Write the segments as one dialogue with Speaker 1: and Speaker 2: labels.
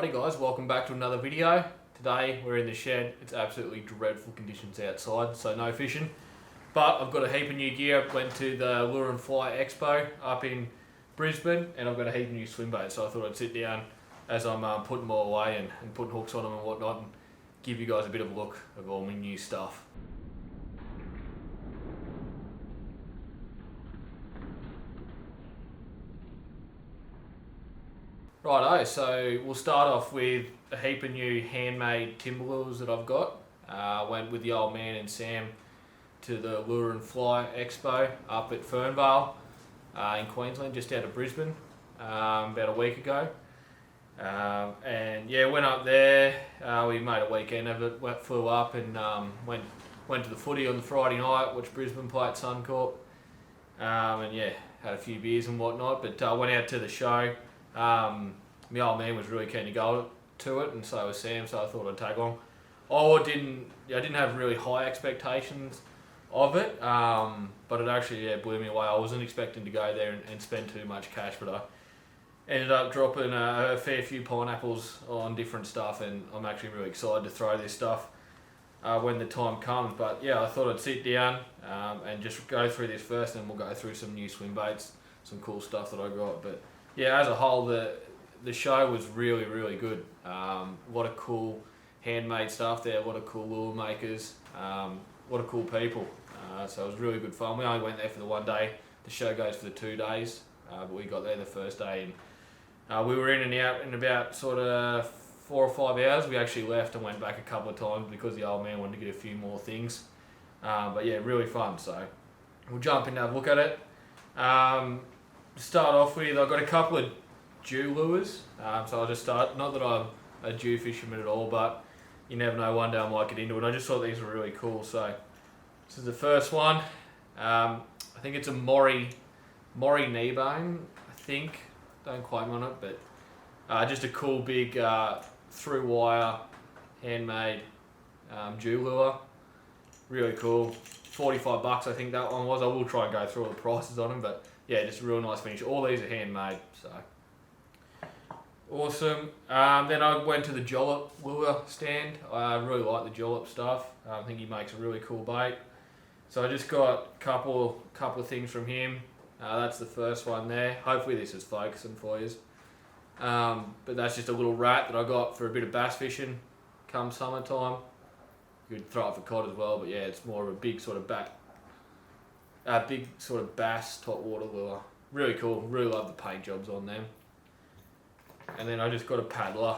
Speaker 1: Alrighty guys, welcome back to another video. Today we're in the shed. It's absolutely dreadful conditions outside, so no fishing. But I've got a heap of new gear. Went to the Lure and Fly Expo up in Brisbane and I've got a heap of new swim baits, so I thought I'd sit down as I'm putting them all away and putting hooks on them and whatnot and give you guys a bit of a look of all my new stuff. Righto, so we'll start off with a heap of new handmade timber lures that I've got. Went with the old man and Sam to the Lure and Fly Expo up at Fernvale in Queensland, just out of Brisbane, about a week ago. And yeah, went up there, we made a weekend of it, flew up and went to the footy on the Friday night, watched Brisbane play at Suncorp, and yeah, had a few beers and whatnot, but went out to the show. My old man was really keen to go to it, and so was Sam, so I thought I'd tag along. I didn't have really high expectations of it, but it actually blew me away. I wasn't expecting to go there and spend too much cash, but I ended up dropping a fair few pineapples on different stuff, and I'm actually really excited to throw this stuff when the time comes. But yeah, I thought I'd sit down and just go through this first, and then we'll go through some new swim baits, some cool stuff that I got. But yeah, as a whole, the show was really, really good. A lot of cool handmade stuff there, a lot of cool lure makers, a lot of cool people. So it was really good fun. We only went there for the one day. The show goes for the 2 days, but we got there the first day, and we were in and out in about sort of 4 or 5 hours. We actually left and went back a couple of times because the old man wanted to get a few more things. But yeah, really fun. So we'll jump in and have a look at it. To start off with, I've got a couple of Jew lures, so I'll just start. Not that I'm a Jew fisherman at all, but you never know, one day I might get into it. I just thought these were really cool. So this is the first one. I think it's a Murray kneebone, I think. Don't quote me on it, but just a cool big through wire handmade Jew lure. Really cool. 45 bucks I think that one was. I will try and go through all the prices on them, but yeah, just a real nice finish. All these are handmade, so awesome. Then I went to the Jollop lure stand. I really like the Jollop stuff. I think he makes a really cool bait. So I just got a couple of things from him. That's the first one there. Hopefully this is focusing for you. But that's just a little rat that I got for a bit of bass fishing come summertime. You could throw it for cod as well, but yeah, it's more of a big sort of bass top water lure. Really cool. Really love the paint jobs on them. And then I just got a paddler,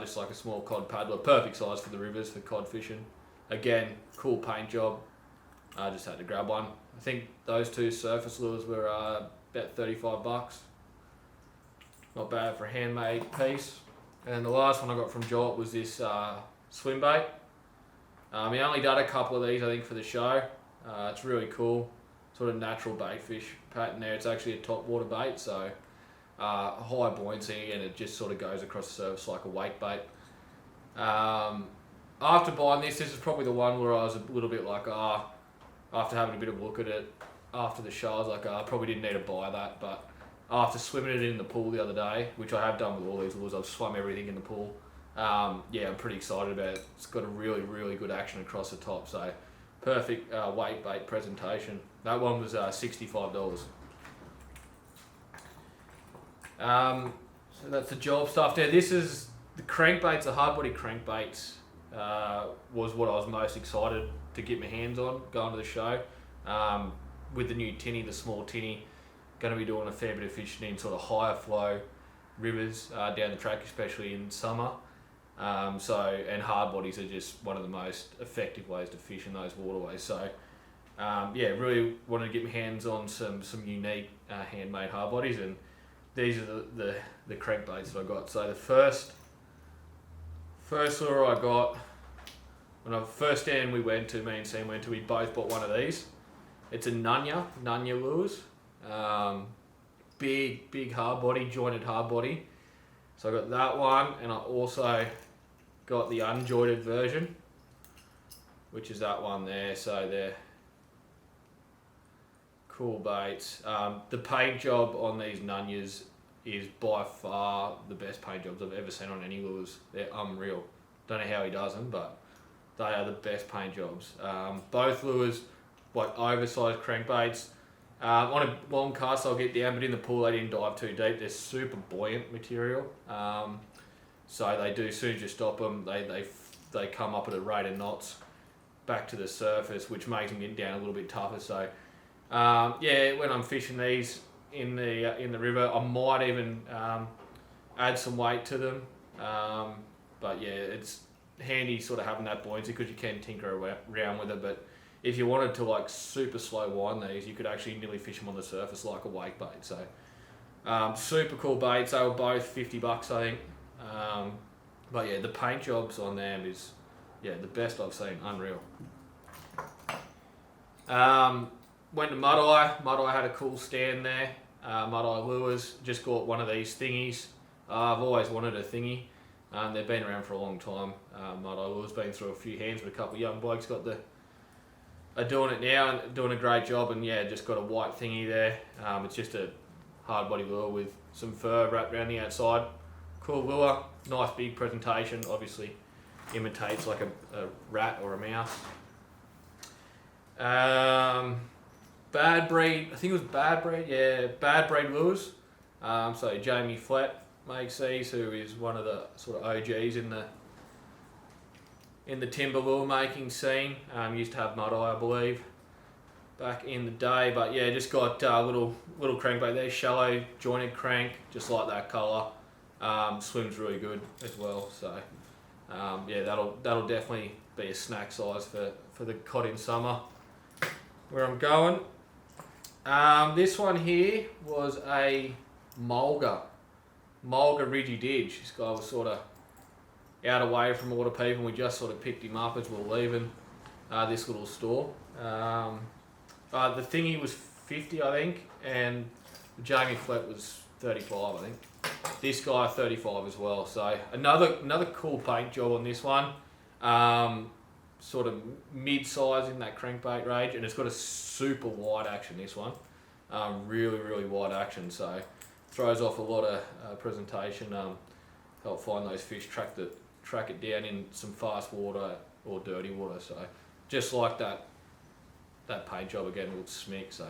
Speaker 1: just like a small cod paddler, perfect size for the rivers for cod fishing. Again, cool paint job. I just had to grab one. I think those two surface lures were about 35 bucks. Not bad for a handmade piece. And the last one I got from Jolt was this Swimbait. He only done a couple of these, I think, for the show. It's really cool, sort of natural bait fish pattern there. It's actually a top water bait, so high buoyancy, and it just sort of goes across the surface like a wake bait. After buying this is probably the one where I was a little bit like, after having a bit of a look at it after the show, I was like, I probably didn't need to buy that. But after swimming it in the pool the other day, which I have done with all these lures, I've swum everything in the pool. Yeah, I'm pretty excited about it. It's got a really, really good action across the top, so perfect weight bait presentation. That one was $65. So that's the job stuff there. This is the crankbaits, the hardbody crankbaits. Was what I was most excited to get my hands on going to the show. With the new tinny, the small tinny, going to be doing a fair bit of fishing in sort of higher flow rivers down the track, especially in summer. And hardbodies are just one of the most effective ways to fish in those waterways. So yeah, really wanted to get my hands on some unique handmade hardbodies, and these are the crankbaits that I got. So the first lure I got, when I first stand me and Sam went to, we both bought one of these. It's a Nunya lures. Big hard body, jointed hard body. So I got that one, and I also got the unjointed version, which is that one there. So they're cool baits. The paint job on these Nunyas is by far the best paint jobs I've ever seen on any lures. They're unreal. Don't know how he does them, but they are the best paint jobs. Both lures, like oversized crankbaits. On a long cast I'll get down, but in the pool they didn't dive too deep. They're super buoyant material. So they do, as soon as you stop them, they come up at a rate of knots back to the surface, which makes them get down a little bit tougher. So yeah, when I'm fishing these in the river, I might even add some weight to them. But yeah, it's handy sort of having that buoyancy because you can tinker around with it. But if you wanted to like super slow wind these, you could actually nearly fish them on the surface like a wake bait. So super cool baits. They were both $50, I think. But yeah, the paint jobs on them is the best I've seen. Unreal. Went to Mud Eye. Mud Eye had a cool stand there. Mud Eye Lures. Just got one of these thingies. I've always wanted a thingy. They've been around for a long time. Mud Eye Lures been through a few hands, but a couple of young blokes are doing it now and doing a great job. And yeah, just got a white thingy there. It's just a hard body lure with some fur wrapped around the outside. Cool lure, nice big presentation. Obviously, imitates like a rat or a mouse. Bad breed, I think it was Bad Breed. Yeah, Bad Breed lures. So Jamie Flatt makes these, who is one of the sort of OGs in the timber lure making scene. Used to have Mud Eye, I believe, back in the day. But yeah, just got little crankbait there, shallow jointed crank, just like that colour. Swims really good as well. So yeah, that'll definitely be a snack size for the cod in summer. Where I'm going. This one here was a mulga Ridgy Didge. This guy was sort of out away from a lot of people, and we just sort of picked him up as we were leaving this little store. The thingy was 50, I think, and Jamie Flatt was 35, I think. This guy 35 as well. So another cool paint job on this one. Sort of mid-size in that crankbait range, and it's got a super wide action, this one. Really wide action, so throws off a lot of presentation. Help find those fish, track it down in some fast water or dirty water. So just like that paint job again with smick, so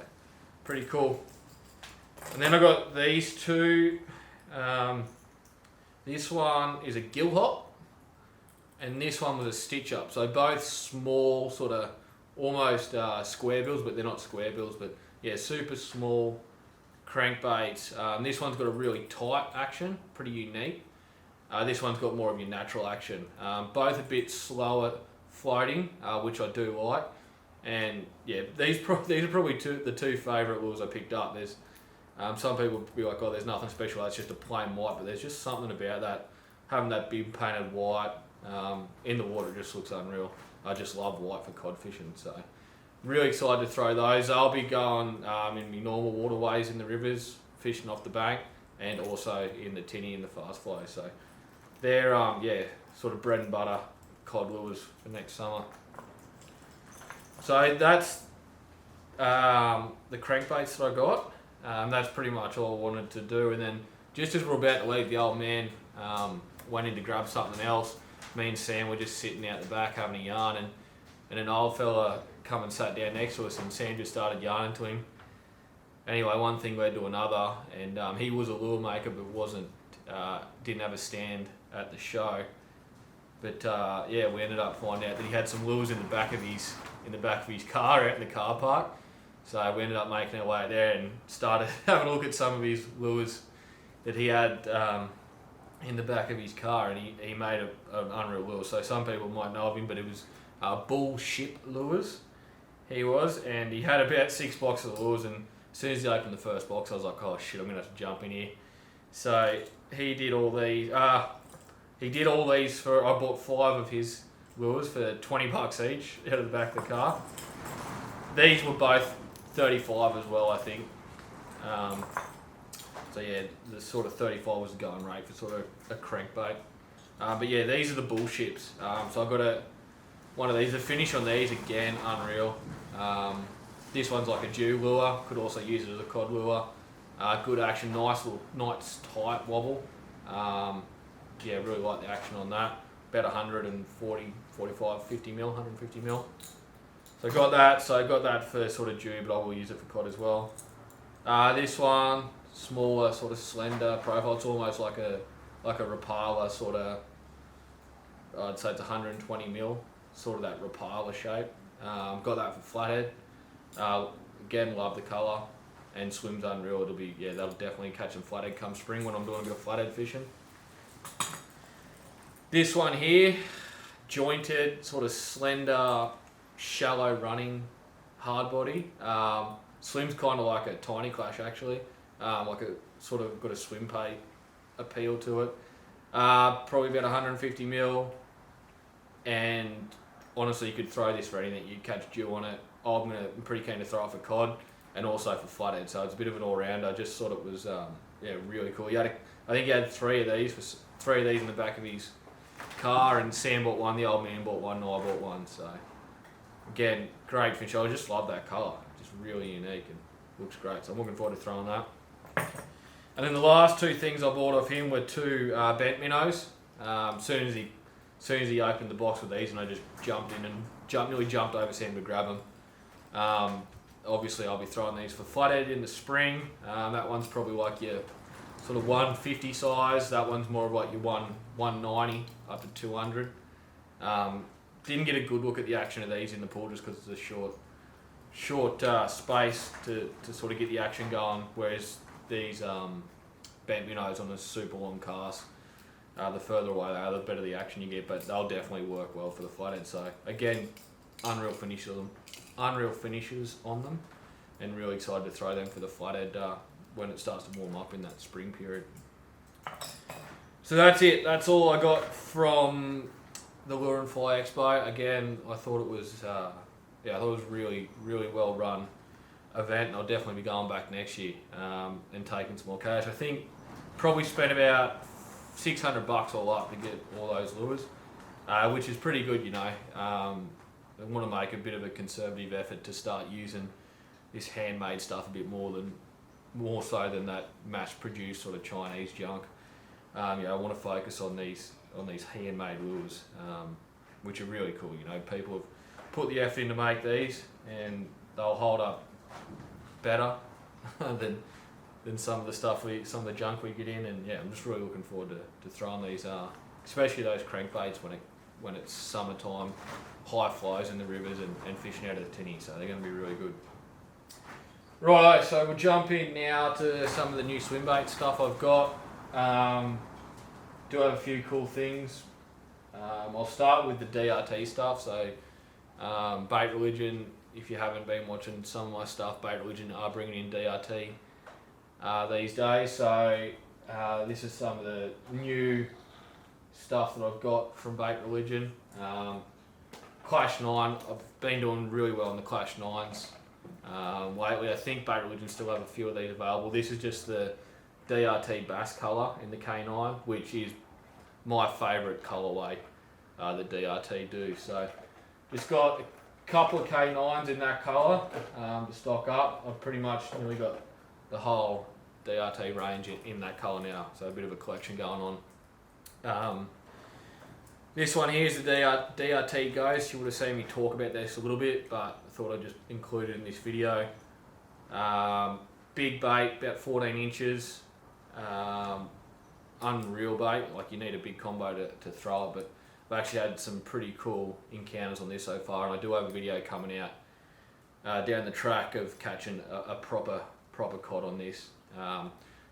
Speaker 1: pretty cool. And then I got these two. This one is a gill hop, and this one was a stitch up. So both small, sort of almost square bills, but they're not square bills. But yeah, super small crankbaits. This one's got a really tight action, pretty unique. This one's got more of your natural action. Both a bit slower floating, which I do like. And yeah, these are probably the two favourite lures I picked up. There's some people be like, oh, there's nothing special, that's just a plain white, but there's just something about that, having that big painted white in the water, just looks unreal. I just love white for cod fishing, so really excited to throw those. I'll be going in my normal waterways in the rivers, fishing off the bank, and also in the tinny in the fast flow. So they're sort of bread and butter cod lures for next summer. So that's the crankbaits that I got. That's pretty much all I wanted to do. And then just as we're about to leave, the old man went in to grab something else. Me and Sam were just sitting out the back having a yarn, and an old fella come and sat down next to us, and Sam just started yarning to him. Anyway, one thing led to another, and he was a lure maker, but didn't have a stand at the show. But yeah, we ended up finding out that he had some lures in the back of his car out in the car park. So we ended up making our way out there and started having a look at some of his lures that he had in the back of his car, and he made an unreal lure. So some people might know of him, but it was bull ship lures he was, and he had about 6 boxes of lures, and as soon as he opened the first box I was like, oh shit, I'm going to have to jump in here. So he did all these, I bought 5 of his lures for $20 each out of the back of the car. These were both 35 as well, I think. So yeah, the sort of 35 was the going rate for sort of a crankbait. But yeah, these are the bull ships. So I've got one of these. The finish on these, again, unreal. This one's like a Jew lure. Could also use it as a cod lure. Good action, nice tight wobble. Yeah, really like the action on that. About 140, 45, 50 mil, 150 mil. So I got that. So I got that for sort of Jew, but I will use it for cod as well. This one, smaller, sort of slender profile. It's almost like a Rapala sort of. I'd say it's 120 mil, sort of that Rapala shape. Got that for flathead. Again, love the colour, and swims unreal. That'll definitely catch some flathead come spring when I'm doing a bit of flathead fishing. This one here, jointed, sort of slender, shallow running hard body. Swims kind of like a tiny clash actually, like a sort of got a Swimbait appeal to it. Probably about 150 mil, and honestly you could throw this for anything. You'd catch Jew on it. I'm pretty keen to throw it for cod and also for flathead, so it's a bit of an all-rounder. I just thought it was really cool. I think he had three of these in the back of his car, and Sam bought one, the old man bought one, and I bought one. So again, great fish. I just love that colour, just really unique and looks great. So I'm looking forward to throwing that. And then the last two things I bought off him were two bent minnows. Soon as he opened the box with these, and I just jumped in and nearly jumped over Sam to grab them. Obviously I'll be throwing these for flathead in the spring. That one's probably like your sort of 150 size. That one's more of like your 190 up to 200. Didn't get a good look at the action of these in the pool just because it's a short space to sort of get the action going, whereas these bent minnows on a super long cast, the further away they are, the better the action you get, but they'll definitely work well for the flathead. So again, unreal finishes on them, and really excited to throw them for the flathead when it starts to warm up in that spring period. So that's it. That's all I got from the Lure and Fly Expo. Again, I thought it was really, really well run event, and I'll definitely be going back next year and taking some more cash. I think probably spent about $600 all up to get all those lures, which is pretty good, you know. I want to make a bit of a conservative effort to start using this handmade stuff a bit more so than that mass-produced sort of Chinese junk. I want to focus on these handmade lures, which are really cool. You know, people have put the effort in to make these, and they'll hold up better than some of the junk we get in. And yeah, I'm just really looking forward to throwing these, especially those crankbaits when it's summertime, high flows in the rivers and fishing out of the tinny. So they're going to be really good. Righto, so we'll jump in now to some of the new Swimbait stuff I've got. Do have a few cool things. I'll start with the DRT stuff. So Bait Religion, if you haven't been watching some of my stuff, Bait Religion are bringing in DRT these days. So this is some of the new stuff that I've got from Bait Religion. Clash 9, I've been doing really well in the Clash 9s lately. I think Bait Religion still have a few of these available. This is just the DRT bass colour in the K9, which is my favourite colourway that DRT do. So just got a couple of K9s in that colour to stock up. I've pretty much nearly got the whole DRT range in that colour now, so a bit of a collection going on. This one here is the DRT Ghost. You would have seen me talk about this a little bit, but I thought I'd just include it in this video. Big bait, about 14 inches. Unreal bait, like you need a big combo to throw it, but I've actually had some pretty cool encounters on this so far, and I do have a video coming out down the track of catching a proper cod on this.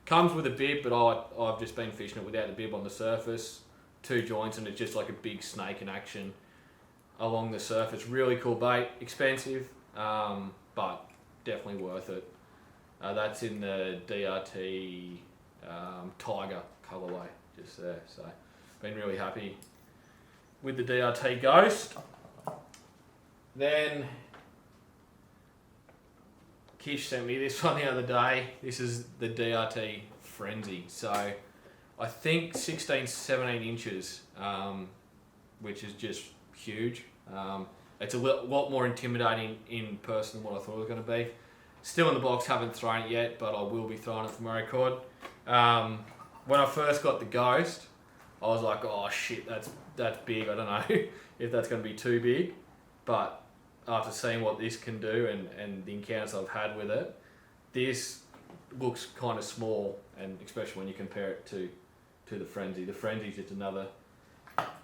Speaker 1: Comes with a bib, but I've just been fishing it without the bib on the surface. 2 joints, and it's just like a big snake in action along the surface. Really cool bait, expensive, but definitely worth it. That's in the DRT Tiger colourway, just there. So been really happy with the DRT Ghost. Then Kish sent me this one the other day. This is the DRT Frenzy. So I think 16, 17 inches, which is just huge. It's a lot more intimidating in person than what I thought it was going to be. Still in the box, haven't thrown it yet, but I will be throwing it for Murray Cod. When I first got the Ghost, I was like, oh shit, that's big. I don't know if that's going to be too big, but after seeing what this can do and the encounters I've had with it, this looks kind of small, and especially when you compare it to the Frenzy. The Frenzy's just another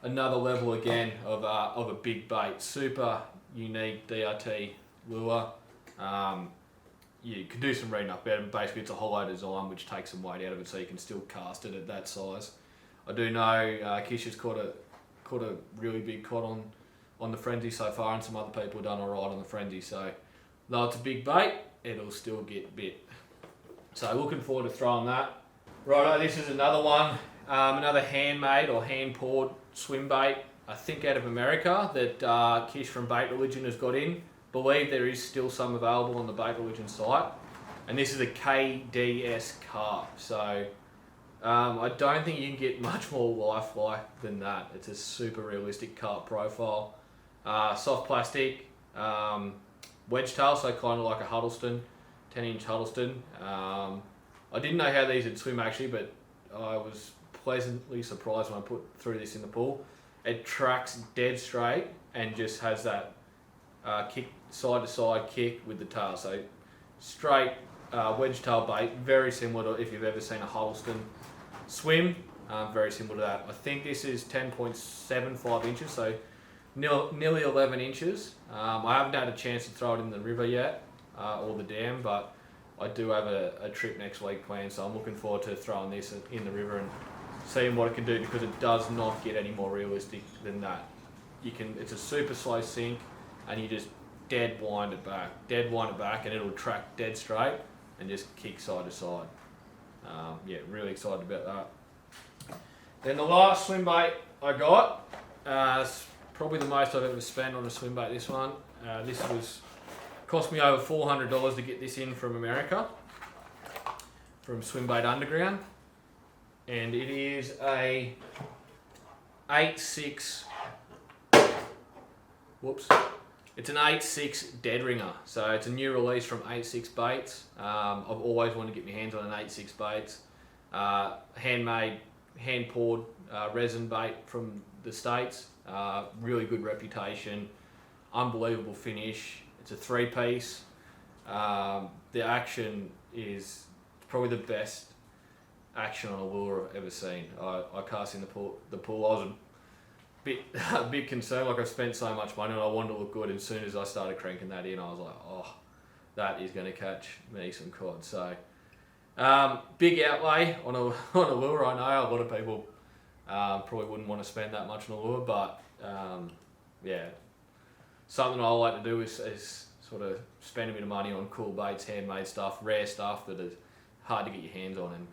Speaker 1: level again of a big bait. Super unique DRT lure. You can do some reading up about it. Basically, it's a hollow design which takes some weight out of it, so you can still cast it at that size. I do know Kish has caught a really big cod on the Frenzy so far, and some other people have done alright on the Frenzy. So though it's a big bait, it'll still get bit. So looking forward to throwing that. Righto, this is another one, another handmade or hand poured swim bait. I think out of America that Kish from Bait Religion has got in. Believe there is still some available on the Bait Religion site, and this is a KDS carp. So I don't think you can get much more lifelike than that. It's a super realistic carp profile. Soft plastic, wedge tail, so kind of like a Huddleston, 10-inch Huddleston. I didn't know how these would swim actually, but I was pleasantly surprised when I threw this in the pool. It tracks dead straight and just has that kick, side to side kick with the tail. So straight wedge tail bait, very similar to if you've ever seen a Huddleston swim, very similar to that. I think this is 10.75 inches, so nearly 11 inches. I haven't had a chance to throw it in the river yet, or the dam, but I do have a trip next week planned, so I'm looking forward to throwing this in the river and seeing what it can do, because it does not get any more realistic than that. It's a super slow sink, and you just dead wind it back, and it'll track dead straight and just kick side to side. Yeah, really excited about that. Then the last swim bait I got, it's probably the most I've ever spent on a swim bait. This one, this cost me over $400 to get this in from America, from Swimbait Underground, and it is a 8.6. Whoops. It's an 8.6 dead ringer, so it's a new release from 8.6 Baits. I've always wanted to get my hands on an 8.6 Baits. Handmade, hand poured resin bait from the States. Really good reputation, unbelievable finish. It's a 3-piece. The action is probably the best action on a lure I've ever seen. I cast in the pool. I was a bit concerned, like I've spent so much money and I wanted to look good, and as soon as I started cranking that in, I was like, oh, that is going to catch me some cod. So big outlay on a lure. I know a lot of people probably wouldn't want to spend that much on a lure, but yeah, something I like to do is sort of spend a bit of money on cool baits, handmade stuff, rare stuff that is hard to get your hands on. And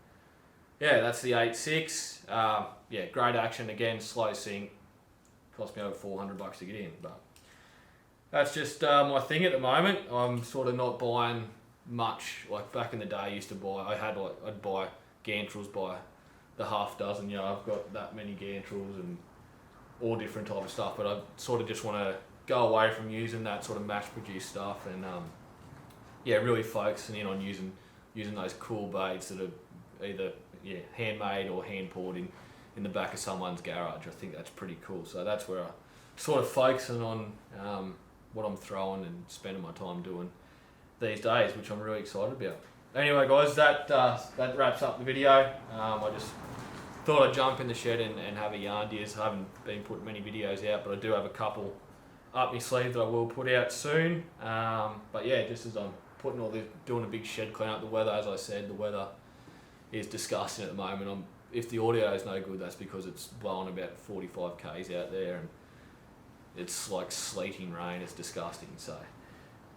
Speaker 1: yeah, that's the 8.6. Yeah, great action again, slow sink. Cost me over $400 to get in, but that's just my thing at the moment. I'm sort of not buying much. Like back in the day, I used to buy. I'd buy gantrels by the half dozen. You know, I've got that many gantrels and all different type of stuff. But I sort of just want to go away from using that sort of mass-produced stuff, and yeah, really focusing in on using those cool baits that are either handmade or hand poured in the back of someone's garage. I think that's pretty cool. So that's where I sort of focusing on what I'm throwing and spending my time doing these days, which I'm really excited about. Anyway guys, that wraps up the video. I just thought I'd jump in the shed and have a yarn deers. I haven't been putting many videos out, but I do have a couple up my sleeve that I will put out soon. But yeah, just as I'm putting all this, doing a big shed clean up, the weather, as I said, the weather is disgusting at the moment. If the audio is no good, that's because it's blowing about 45 k's out there and it's like sleeting rain. It's disgusting. So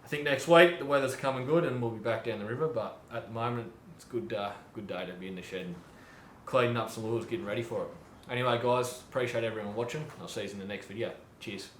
Speaker 1: I think next week the weather's coming good and we'll be back down the river, but at the moment it's good day to be in the shed and cleaning up some lures, getting ready for it. Anyway guys, appreciate everyone watching. I'll see you in the next video. Cheers.